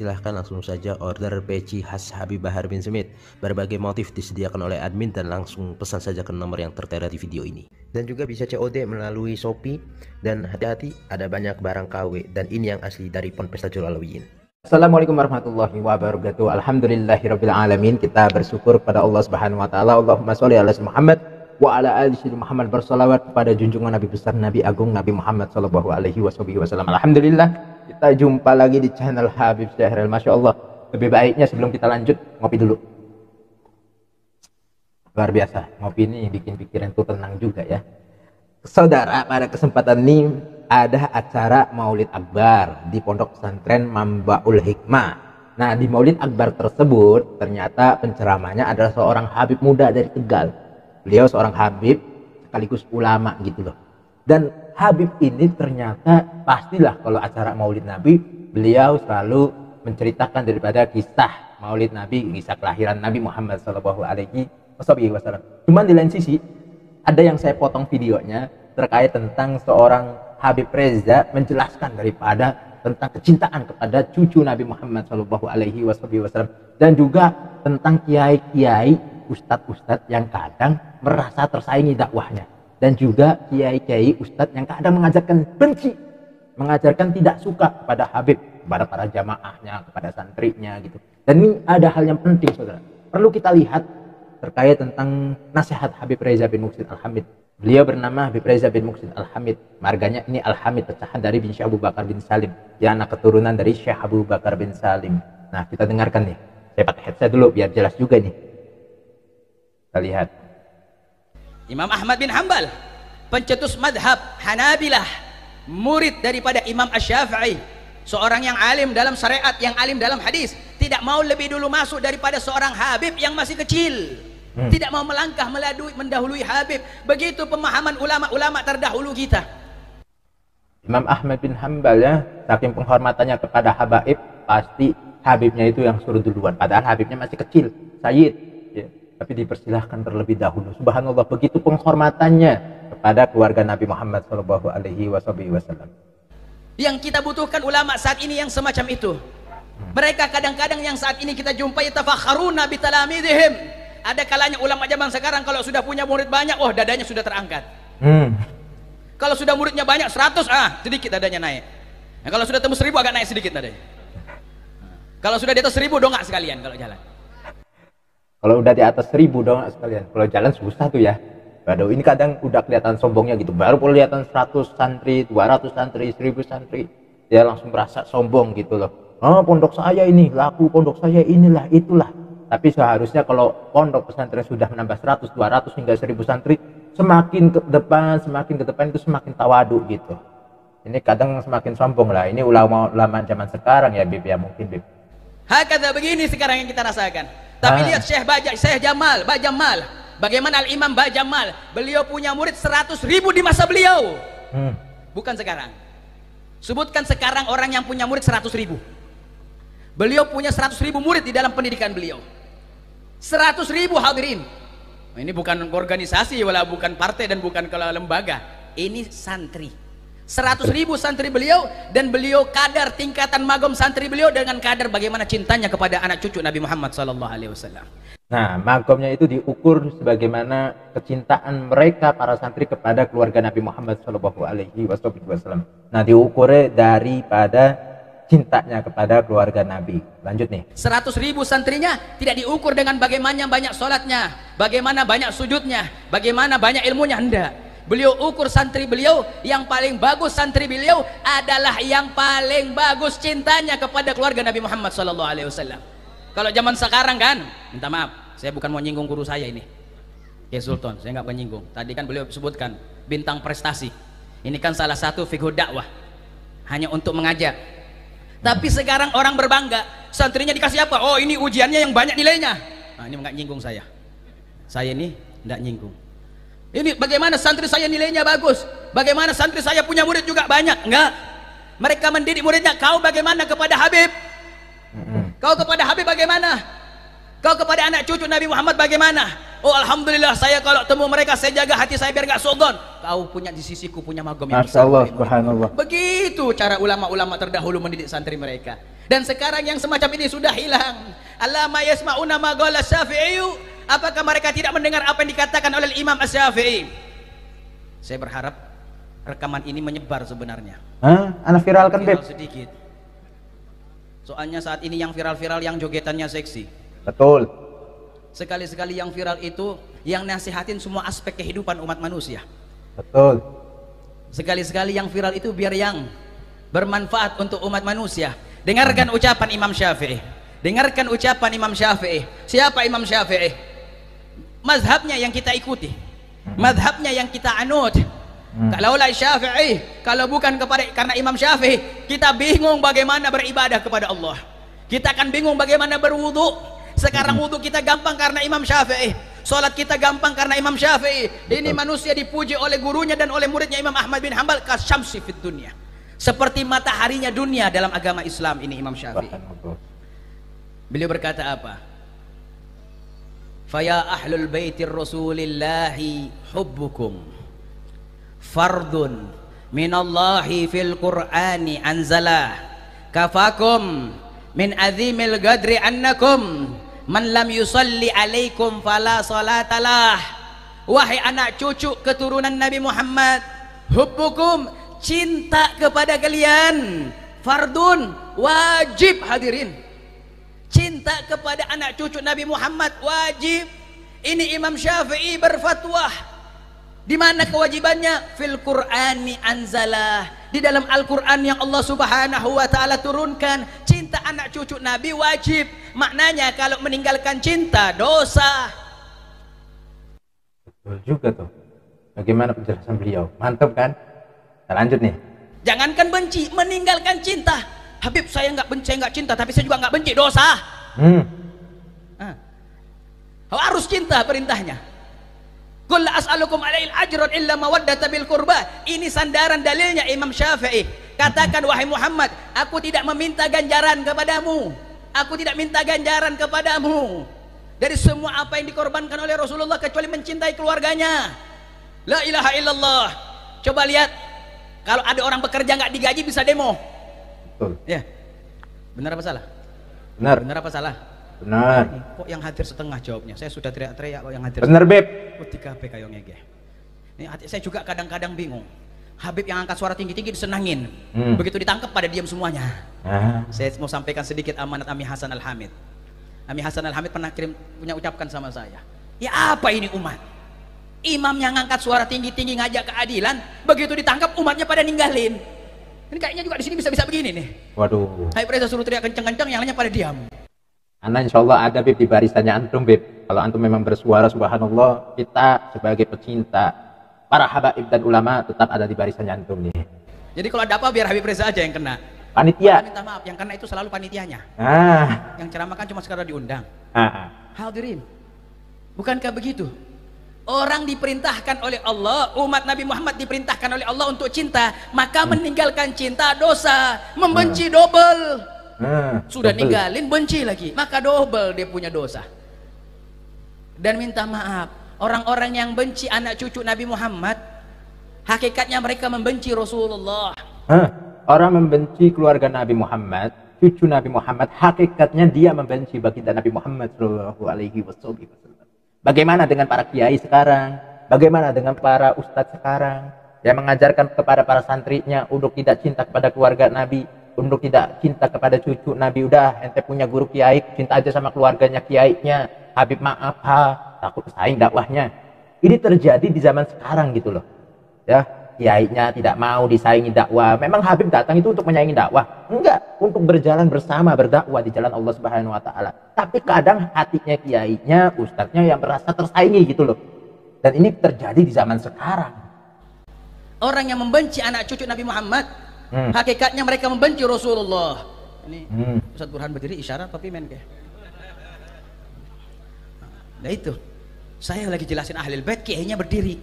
silahkan langsung saja order peci khas Habib Bahar bin Smith. Berbagai motif disediakan oleh admin dan langsung pesan saja ke nomor yang tertera di video ini. Dan juga bisa COD melalui Shopee. Dan hati-hati, ada banyak barang KW dan ini yang asli dari Pondok Pesta Jalalawiyin. Assalamualaikum warahmatullahi wabarakatuh. Alhamdulillahirabbil alamin. Kita bersyukur pada Allah Subhanahu wa taala. Allahumma sholli ala Muhammad wa ala ali Muhammad, bersalawat kepada junjungan Nabi besar Nabi agung Nabi Muhammad sallallahu alaihi wasallam. Alhamdulillah, kita jumpa lagi di channel Habib Syahril. Masya Allah. Lebih baiknya sebelum kita lanjut ngopi dulu. Luar biasa, ngopi ini bikin pikiran tuh tenang juga ya. Saudara, pada kesempatan ini ada acara Maulid Akbar di Pondok Pesantren Mambaul Hikmah. Nah, di Maulid Akbar tersebut ternyata penceramahnya adalah seorang Habib muda dari Tegal. Beliau seorang Habib sekaligus ulama gitu loh. Dan Habib ini ternyata pastilah kalau acara Maulid Nabi, beliau selalu menceritakan daripada kisah Maulid Nabi, kisah kelahiran Nabi Muhammad sallallahu alaihi wasallam. Cuman di lain sisi ada yang saya potong videonya terkait tentang seorang Habib Reza menjelaskan daripada tentang kecintaan kepada cucu Nabi Muhammad sallallahu alaihi wasallam, dan juga tentang kiai-kiai, ustadz-ustadz yang kadang merasa tersaingi dakwahnya, dan juga kiai-kiai ustadz yang kadang mengajarkan benci, mengajarkan tidak suka kepada Habib, kepada para jamaahnya, kepada santrinya gitu. Dan ini ada hal yang penting, saudara, perlu kita lihat terkait tentang nasihat Habib Reza bin Muhsin Al-Hamid. Beliau bernama Habib Reza bin Muhsin Al-Hamid, marganya ini Al-Hamid, pecahan dari bin Syekh Abu Bakar bin Salim, dia anak keturunan dari Syekh Abu Bakar bin Salim. Nah, kita dengarkan nih, saya pakai headset dulu biar jelas juga nih. Kita lihat. Imam Ahmad bin Hanbal, pencetus madhab Hanabilah, murid daripada Imam Asy-Syafi'i, seorang yang alim dalam syariat, yang alim dalam hadis, tidak mau lebih dulu masuk daripada seorang Habib yang masih kecil. Tidak mau melangkah mendahului Habib. Begitu pemahaman ulama-ulama terdahulu kita. Imam Ahmad bin Hanbal ya, saking penghormatannya kepada habaib, pasti Habibnya itu yang suruh duluan. Padahal Habibnya masih kecil, Sayyid ya. Tapi dipersilahkan terlebih dahulu. Subhanallah, begitu penghormatannya kepada keluarga Nabi Muhammad sallallahu alaihi wasallam. Yang kita butuhkan ulama saat ini yang semacam itu. Mereka kadang-kadang yang saat ini kita jumpai tafakharuna bitalamidihim. Ada kalanya ulama zaman sekarang kalau sudah punya murid banyak, oh dadanya sudah terangkat. Kalau sudah muridnya banyak 100, sedikit dadanya naik. Nah, kalau sudah tembus 1000 agak naik sedikit dadanya. Kalau sudah di atas 1000 dongak sekalian kalau jalan. Kalau udah di atas 1000 dongak sekalian. Kalau jalan susah tuh ya. Waduh, ini kadang udah kelihatan sombongnya gitu. Baru kelihatan 100 santri, 200 santri, 1000 santri, dia langsung merasa sombong gitu loh. Oh, pondok saya ini laku, pondok saya inilah, itulah. Tapi seharusnya kalau pondok pesantren sudah menambah 100, 200 hingga 1000 santri, semakin ke depan itu semakin tawadu gitu. Ini kadang semakin sombong lah. Ini ulama zaman sekarang ya, Bib ya, mungkin Bib. Hakata begini sekarang yang kita rasakan. Tapi lihat Syekh Jamal, bagaimana Al-Imam Bajamal, beliau punya murid 100.000 di masa beliau. Bukan sekarang. Sebutkan sekarang orang yang punya murid 100.000. Beliau punya 100.000 murid di dalam pendidikan beliau. 100.000 hadirin. Ini bukan organisasi, wala bukan partai dan bukan lembaga. Ini santri. 100.000 santri beliau, dan beliau kadar tingkatan magom santri beliau dengan kadar bagaimana cintanya kepada anak cucu Nabi Muhammad sallallahu alaihi wasallam. Nah, magomnya itu diukur sebagaimana kecintaan mereka para santri kepada keluarga Nabi Muhammad sallallahu alaihi wasallam. Nah, diukurnya daripada cintanya kepada keluarga Nabi. Lanjut nih. 100.000 santrinya tidak diukur dengan bagaimana banyak sholatnya, bagaimana banyak sujudnya, bagaimana banyak ilmunya, hendak. Beliau ukur santri beliau, yang paling bagus santri beliau adalah yang paling bagus cintanya kepada keluarga Nabi Muhammad sallallahu alaihi wasallam. Kalau zaman sekarang kan, minta maaf, saya bukan mau nyinggung guru saya ini, ya Sultan, saya nggak menyinggung. Tadi kan beliau sebutkan bintang prestasi. Ini kan salah satu fiqh dakwah, hanya untuk mengajak. Tapi sekarang orang berbangga, santrinya dikasih apa? Oh, ini ujiannya yang banyak nilainya. Nah, ini nggak nyinggung saya. Saya ini nggak nyinggung. Ini bagaimana santri saya nilainya bagus, bagaimana santri saya punya murid juga banyak. Enggak. Mereka mendidik muridnya. Kau bagaimana kepada Habib? Kau kepada Habib bagaimana? Kau kepada anak cucu Nabi Muhammad bagaimana? Oh, alhamdulillah, saya kalau temu mereka saya jaga hati saya biar nggak sodon. Kau punya di sisiku punya magom yang besar. Masya Allah, subhanallah. Begitu cara ulama-ulama terdahulu mendidik santri mereka. Dan sekarang yang semacam ini sudah hilang. Allama yasma'una ma qala Syafi'i. Apakah mereka tidak mendengar apa yang dikatakan oleh Imam Asy-Syafi'i? Saya berharap rekaman ini menyebar sebenarnya. Anak viralkan, Beb. Viral sedikit. Soalnya saat ini yang viral-viral yang jogetannya seksi. Betul. Sekali-sekali yang viral itu yang nasihatin semua aspek kehidupan umat manusia. Betul. Sekali-sekali yang viral itu biar yang bermanfaat untuk umat manusia. Dengarkan ucapan Imam Syafi'i. Dengarkan ucapan Imam Syafi'i. Siapa Imam Syafi'i? Mazhabnya yang kita ikuti, mazhabnya yang kita anut. Kalaulah Syafi'i, kalau bukan karena Imam Syafi'i, kita bingung bagaimana beribadah kepada Allah. Kita akan bingung bagaimana berwudu. Sekarang wudu kita gampang karena Imam Syafi'i, salat kita gampang karena Imam Syafi'i. Ini manusia dipuji oleh gurunya dan oleh muridnya Imam Ahmad bin Hanbal, kasyamsi fid dunya, seperti mataharinya dunia dalam agama Islam ini Imam Syafi'i. Beliau berkata apa? Faya ahlul baitir rasulillahi hubbukum fardun minallahi fil qur'ani anzalah kafakum min azimil gadri annakum man lam yusalli alaikum fala salatalah. Wahai anak cucu keturunan Nabi Muhammad, hubbukum, cinta kepada kalian, fardun, wajib. Hadirin, cinta kepada anak cucu Nabi Muhammad wajib. Ini Imam Syafi'i berfatwa. Di mana kewajibannya? Fil Qur'ani anzalah, di dalam Al-Qur'an yang Allah Subhanahu wa taala turunkan. Cinta anak cucu Nabi wajib. Maknanya kalau meninggalkan cinta dosa. Betul juga tuh. Bagaimana penjelasan beliau? Mantap kan? Kita lanjut nih. Jangankan benci, meninggalkan cinta. Habib, saya nggak benci, saya nggak cinta, tapi saya juga nggak benci, dosa. Harus cinta perintahnya. Qul la as'alukum alaihi ajran illa mawaddata bil qurba. Ini sandaran dalilnya Imam Syafi'i. Katakan wahai Muhammad, aku tidak meminta ganjaran kepadamu. Aku tidak minta ganjaran kepadamu dari semua apa yang dikorbankan oleh Rasulullah kecuali mencintai keluarganya. La ilaha illallah. Coba lihat, kalau ada orang bekerja nggak digaji bisa demo. Betul. Ya. Benar apa salah? Benar. Benar apa salah? Benar. Kok yang hadir setengah jawabnya? Saya sudah teriak-teriak kok yang hadir. Benar, Beb. Kok 3P kayak ngege. Ini hati saya juga kadang-kadang bingung. Habib yang angkat suara tinggi-tinggi disenangin. Begitu ditangkap pada diam semuanya. Saya mau sampaikan sedikit amanat Ami Hasan Al-Hamid. Ami Hasan Al-Hamid pernah punya ucapkan sama saya. Ya apa ini umat? Imam yang angkat suara tinggi-tinggi ngajak keadilan, begitu ditangkap umatnya pada ninggalin. Ini kayaknya juga di sini bisa-bisa begini nih. Waduh. Hai Presa suruh teriak kenceng-kenceng, yang lainnya pada diam. Anda insya Allah ada, Beb, di barisannya antum, Beb. Kalau antum memang bersuara, subhanallah, kita sebagai pecinta para habaib dan ulama tetap ada di barisannya antum nih. Jadi kalau ada apa biar Habib Reza aja yang kena. Panitia. Minta maaf, yang kena itu selalu panitianya. Yang ceramah kan cuma sekedar diundang. Hadirin, bukankah begitu? Orang diperintahkan oleh Allah, umat Nabi Muhammad diperintahkan oleh Allah untuk cinta, maka meninggalkan cinta dosa, membenci double. Sudah double. Ninggalin benci lagi, maka double dia punya dosa. Dan minta maaf, orang-orang yang benci anak cucu Nabi Muhammad, hakikatnya mereka membenci Rasulullah. Orang membenci keluarga Nabi Muhammad, cucu Nabi Muhammad, hakikatnya dia membenci baginda Nabi Muhammad Shallallahu Alaihi Wasallam. Bagaimana dengan para kiai sekarang? Bagaimana dengan para ustadz sekarang yang mengajarkan kepada para santrinya untuk tidak cinta kepada keluarga Nabi, untuk tidak cinta kepada cucu Nabi? Udah, ente punya guru kiai, cinta aja sama keluarganya kiainya. Habib maaf, takut pesaing dakwahnya. Ini terjadi di zaman sekarang gitu loh. Ya, kiainya tidak mau disaingi dakwah. Memang Habib datang itu untuk menyaingi dakwah? Enggak, untuk berjalan bersama berdakwah di jalan Allah Subhanahu wa taala. Tapi kadang hatinya kiainya, ustadznya yang merasa tersaingi gitu loh. Dan ini terjadi di zaman sekarang. Orang yang membenci anak cucu Nabi Muhammad, hakikatnya mereka membenci Rasulullah. Ini Ustadz Burhan berdiri isyarat tapi men kayak. Nah itu, saya lagi jelasin Ahlul Bait, kiainya berdiri.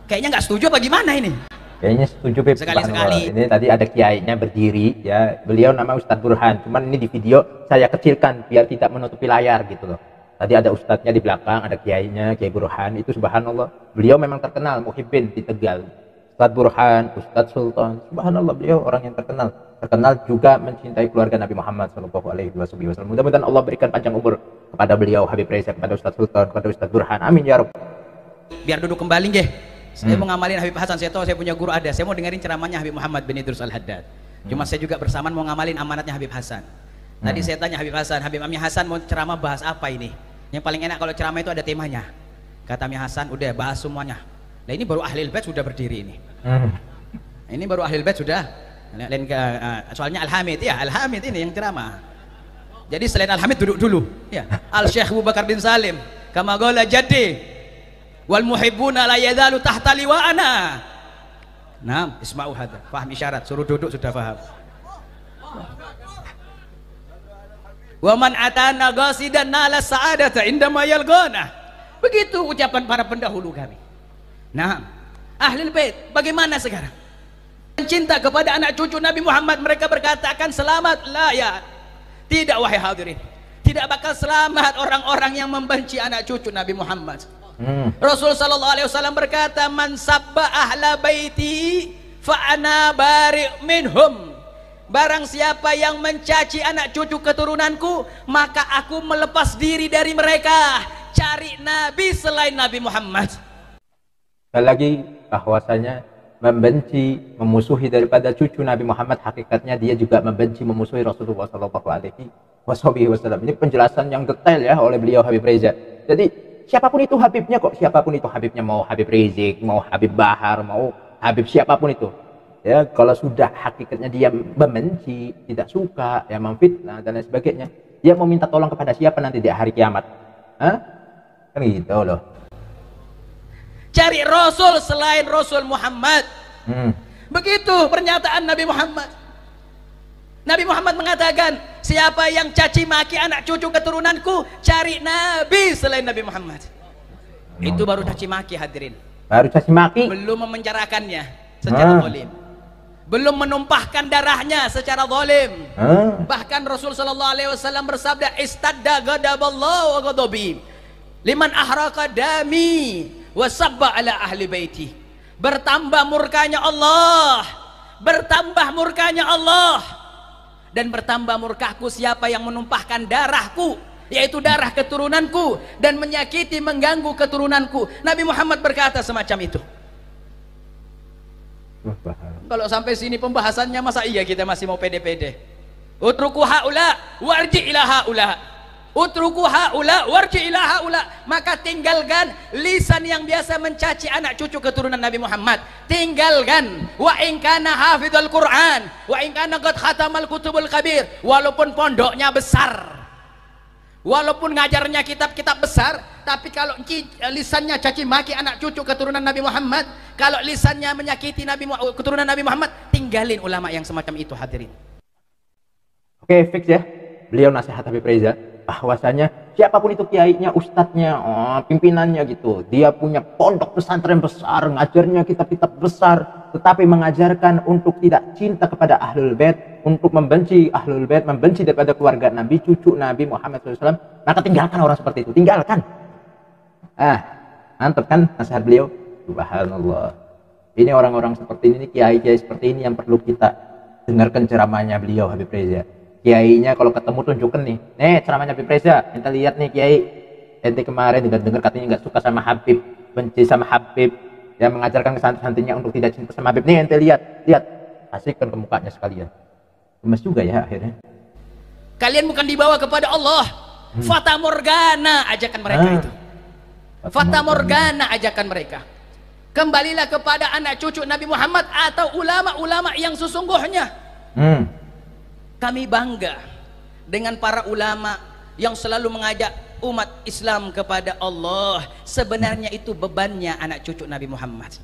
Kayaknya nggak setuju apa gimana ini? Kayaknya setuju, Beb. Sekali-sekali. Ini tadi ada kiainya berdiri, ya. Beliau nama Ustadz Burhan. Cuman ini di video saya kecilkan biar tidak menutupi layar gitu loh. Tadi ada ustadznya di belakang, ada kiainya, Kiai Burhan. Itu subhanallah. Beliau memang terkenal muhibbin di Tegal. Ustadz Burhan, Ustadz Sultan, subhanallah beliau orang yang terkenal juga mencintai keluarga Nabi Muhammad Shallallahu Alaihi Wasallam. Mudah-mudahan Allah berikan panjang umur kepada beliau, Habib Reza, kepada Ustadz Sultan, kepada Ustadz Burhan, amin ya Rabb. Biar duduk kembali nggih. Saya mau ngamalin Habib Hasan, saya tahu saya punya guru ada, saya mau dengerin ceramahnya Habib Muhammad bin Idrus Al-Haddad. Cuma saya juga bersamaan mau ngamalin amanatnya Habib Hasan. Tadi saya tanya Habib Hasan, Habib Ami Hasan mau ceramah bahas apa ini? Yang paling enak kalau ceramah itu ada temanya. Kata Ami Hasan, udah bahas semuanya. Nah ini baru Ahlul Bait sudah berdiri ini. Ini baru Ahlul Bait sudah. Lain ke soalnya Al-Hamid ya, Al-Hamid ini yang ceramah. Jadi selain Al-Hamid duduk dulu. Ya, Al-Syekh Abu Bakar bin Salim, kama qala jaddi wal muhibbuna la yazalu tahta liwa'ana. Nah, isma'u hadza. Paham isyarat, suruh duduk sudah paham. Wa man atana ghasidan nala sa'adata indama yalghana. Begitu ucapan para pendahulu kami. Nah, Ahlul Bait bagaimana sekarang? Cinta kepada anak cucu Nabi Muhammad, mereka berkatakan selamat la ya. Tidak wahai hadirin. Tidak bakal selamat orang-orang yang membenci anak cucu Nabi Muhammad. Rasul sallallahu alaihi wasallam berkata, "Man sabba ahla baiti fa ana bari' minhum." Barang siapa yang mencaci anak cucu keturunanku, maka aku melepas diri dari mereka. Cari nabi selain Nabi Muhammad. Sekali lagi bahwasanya membenci, memusuhi daripada cucu Nabi Muhammad, hakikatnya dia juga membenci, memusuhi Rasulullah Shallallahu Alaihi Wasallam. Ini penjelasan yang detail ya oleh beliau Habib Reza. Jadi siapapun itu Habibnya kok, siapapun itu Habibnya, mau Habib Rizik, mau Habib Bahar, mau Habib siapapun itu. Ya, kalau sudah hakikatnya dia membenci, tidak suka, ya memfitnah dan lain sebagainya, dia mau minta tolong kepada siapa nanti di hari kiamat? Hah? Kan gitu loh. Cari Rasul selain Rasul Muhammad. Begitu pernyataan Nabi Muhammad. Nabi Muhammad mengatakan, siapa yang caci maki anak cucu keturunanku, cari nabi selain Nabi Muhammad. Itu baru caci maki hadirin. Baru caci maki. Belum memenjarakannya secara zalim. Belum menumpahkan darahnya secara zalim. Bahkan Rasul sallallahu alaihi wasallam bersabda, istadda ghadaballahu wa ghadabi liman ahraqa dami wa sabba ala ahli baiti. Bertambah murkanya Allah, bertambah murkanya Allah, dan bertambah murkaku siapa yang menumpahkan darahku, yaitu darah keturunanku, dan menyakiti, mengganggu keturunanku. Nabi Muhammad berkata semacam itu. Kalau sampai sini pembahasannya, masa iya kita masih mau pede-pede? Utruku haula warji ila haula. Utruku haula warji ila haula. Maka tinggalkan lisan yang biasa mencaci anak cucu keturunan Nabi Muhammad. Tinggalkan. Wa in kana hafizul Quran, wa in kana qad khatamal kutubul kabir. Walaupun pondoknya besar, walaupun ngajarnya kitab-kitab besar, tapi kalau lisannya caci maki anak cucu keturunan Nabi Muhammad, kalau lisannya menyakiti keturunan Nabi Muhammad, tinggalin ulama yang semacam itu hadirin. Oke, fix ya. Beliau nasihat Habib Reza bahwasanya siapapun itu kiainya, ustadznya, pimpinannya gitu, dia punya pondok pesantren besar, ngajarnya kitab-kitab besar, tetapi mengajarkan untuk tidak cinta kepada Ahlul Bait, untuk membenci Ahlul Bait, membenci daripada keluarga Nabi, cucu Nabi Muhammad SAW, maka tinggalkan orang seperti itu, tinggalkan. Mantap kan nasihat beliau? Subhanallah. Ini orang-orang seperti ini, kiai-kiai seperti ini yang perlu kita dengarkan ceramahnya beliau Habib Reza. Kiainya kalau ketemu tunjukkan nih ceramahnya Habib Reza, ente lihat nih kiai, ente kemarin dengar katanya nggak suka sama Habib, benci sama Habib, yang mengajarkan ke santri-santrinya untuk tidak cinta sama Habib, nih ente lihat, kasihkan ke mukanya sekalian. Gemes juga ya akhirnya. Kalian bukan dibawa kepada Allah. Fata Morgana ajakan mereka itu. Fata Morgana ajakan mereka. Kembalilah kepada anak cucu Nabi Muhammad atau ulama-ulama yang sesungguhnya. Kami bangga dengan para ulama yang selalu mengajak umat Islam kepada Allah. Sebenarnya itu bebannya anak cucu Nabi Muhammad.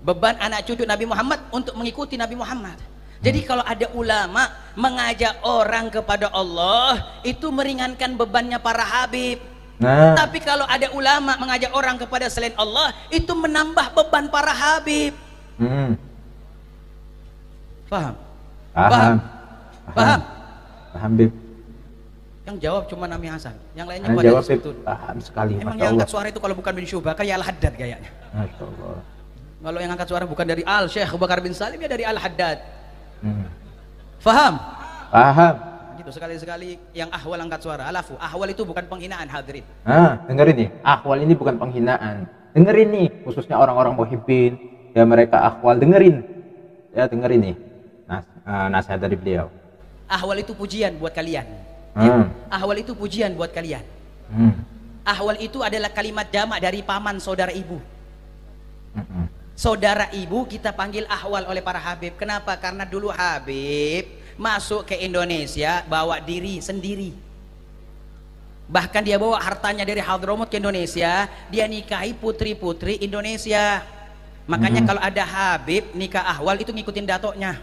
Beban anak cucu Nabi Muhammad untuk mengikuti Nabi Muhammad. Jadi kalau ada ulama mengajak orang kepada Allah, itu meringankan bebannya para habib. Tapi kalau ada ulama mengajak orang kepada selain Allah, itu menambah beban para habib. Paham? Paham, Bib. Yang jawab cuma Nami Hasan, yang lainnya pada jawab itu paham sekali. Emang yang angkat suara itu kalau bukan bin Syubah kayak Al-Haddad kayaknya. Masya Allah. Kalau yang angkat suara bukan dari Al Syekh Abu Bakar bin Salim, ya dari Al Haddad. Faham? Paham. Gitu, sekali-sekali yang ahwal angkat suara. Alafu, ahwal itu bukan penghinaan, hadirin. Dengerin nih, ahwal ini bukan penghinaan. Dengerin nih, khususnya orang-orang muhibbin, ya mereka ahwal, dengerin. Ya dengerin nih, nasihat dari beliau. Ahwal itu pujian buat kalian. Ya? Ahwal itu pujian buat kalian. Ahwal itu adalah kalimat jamak dari paman saudara ibu. Saudara ibu kita panggil ahwal oleh para habib. Kenapa? Karena dulu Habib masuk ke Indonesia bawa diri sendiri. Bahkan dia bawa hartanya dari Hadramut ke Indonesia. Dia nikahi putri-putri Indonesia. Makanya kalau ada Habib nikah ahwal itu ngikutin datoknya.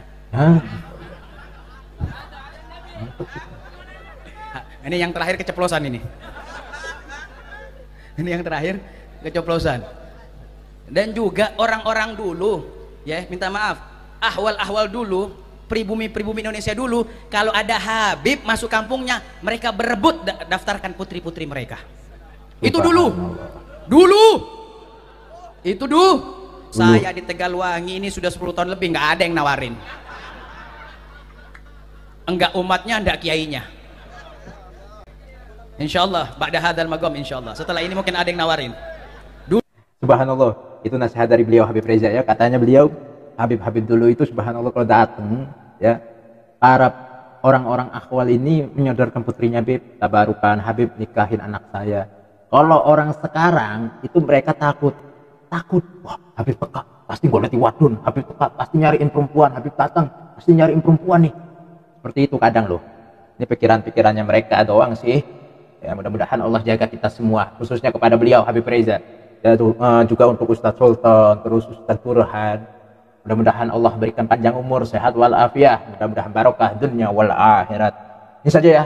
Ini yang terakhir keceplosan ini. Ini yang terakhir keceplosan. Dan juga orang-orang dulu, ya minta maaf, ahwal-ahwal dulu, pribumi-pribumi Indonesia dulu, kalau ada Habib masuk kampungnya, mereka berebut daftarkan putri-putri mereka. Itu dulu. Itu dulu. Saya di Tegalwangi ini sudah 10 tahun lebih nggak ada yang nawarin. Enggak umatnya, enggak kiainya. Insyaallah, ba'da hadzal maqam insyaallah. Setelah ini mungkin ada yang nawarin. Subhanallah, itu nasihat dari beliau Habib Reza ya. Katanya beliau Habib-habib dulu itu subhanallah kalau datang ya, para orang-orang akhwal ini menyodorkan putrinya, Habib tabarukan, Habib nikahin anak saya. Kalau orang sekarang itu mereka takut. Wah, Habib peka pasti goleti wadun, Habib peka pasti nyariin perempuan, Habib datang pasti nyariin perempuan nih. Seperti itu kadang loh. Ini pikiran-pikirannya mereka doang sih. Ya mudah-mudahan Allah jaga kita semua, khususnya kepada beliau Habib Reza. Ya, juga untuk Ustadz Sultan, terus Ustadz Burhan. Mudah-mudahan Allah berikan panjang umur, sehat walafiat, mudah-mudahan barokah dunia wal akhirat. Ini saja ya,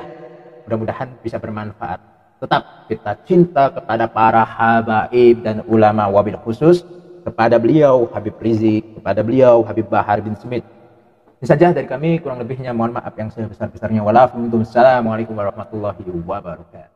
mudah-mudahan bisa bermanfaat. Tetap kita cinta kepada para habaib dan ulama, wabil khusus kepada beliau Habib Rizik, kepada beliau Habib Bahar bin Smith. Ini saja dari kami, kurang lebihnya mohon maaf yang sebesar-besarnya. Waalaikumsalam warahmatullahi wabarakatuh.